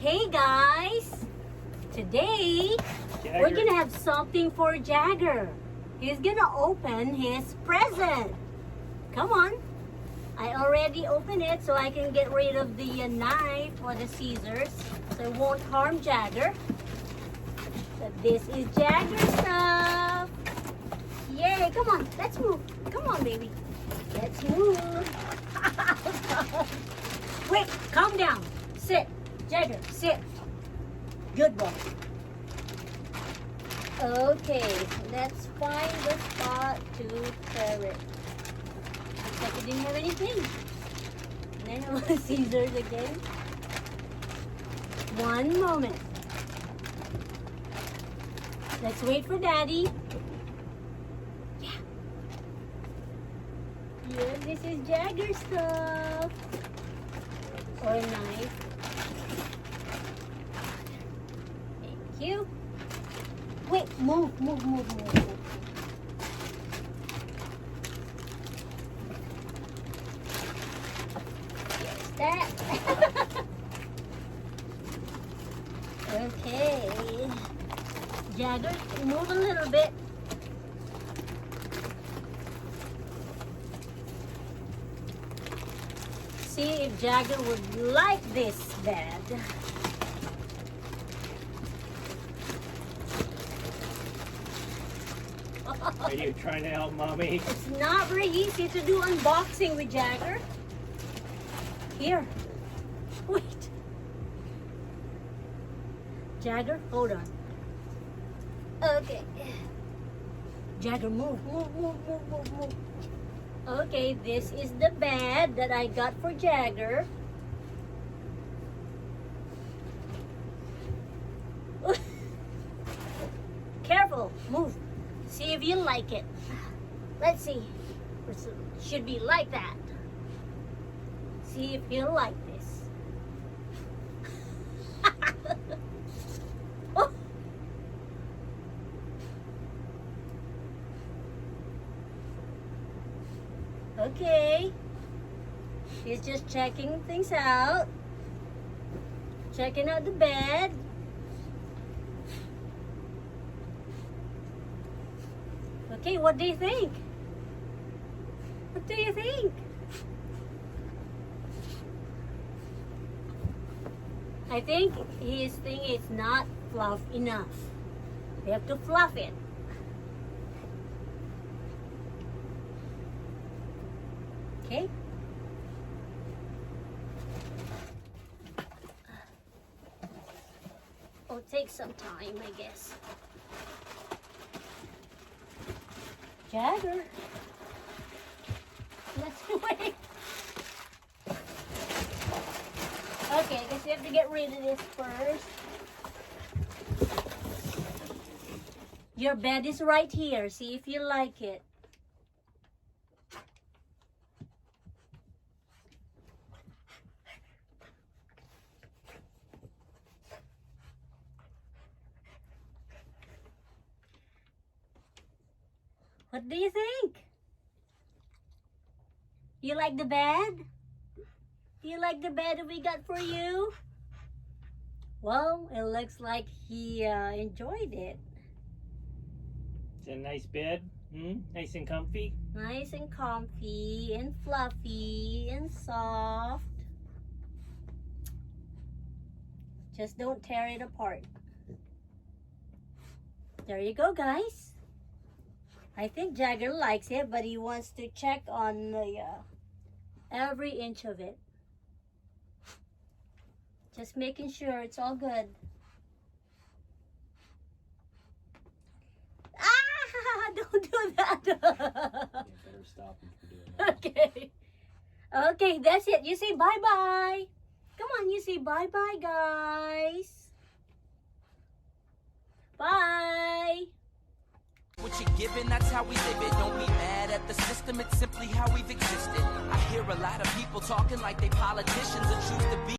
Hey guys! Today, Jagger. we're gonna have something for Jagger. He's gonna open his present. Come on. I already opened it so I can get rid of the knife or the scissors so it won't harm Jagger. But this is Jagger stuff. Yay, come on, let's move. Come on, baby. Let's move. Wait, calm down. Sit. Jagger, sit. Good boy. Okay, let's find the spot to tear it. Looks like it didn't have anything. And then scissors again. One moment. Let's wait for Daddy. Yeah. Yeah, this is Jagger stuff. Or a knife. Thank you. Wait, move. There's that. Okay. Jagger, move a little bit. See if Jagger would like this bed. Are you trying to help Mommy? It's not very easy to do unboxing with Jagger. Here. Wait. Jagger, hold on. Okay. Jagger, move. Okay, this is the bed that I got for Jagger. Careful, move. See if you like it. Let's see. It should be like that. See if you like this. Oh. Okay. He's just checking things out. Checking out the bed. Okay, what do you think? What do you think? I think his thing is not fluff enough. We have to fluff it. Okay? It'll take some time, I guess. Jagger. Let's wait. Okay, I guess we have to get rid of this first. Your bed is right here. See if you like it. What do you think? You like the bed? You like the bed that we got for you? Well, it looks like he enjoyed it. It's a nice bed. Nice and comfy. Nice and comfy and fluffy and soft. Just don't tear it apart. There you go, guys. I think Jagger likes it, but he wants to check on the every inch of it. Just making sure it's all good. Ah! Don't do that. You better stop him for doing that. Okay. Okay, that's it. You say bye-bye. Come on, you say bye-bye, guys. Bye. What you're given, that's how we live it. Don't be mad at the system, it's simply how we've existed. I hear a lot of people talking like they politicians and choose to be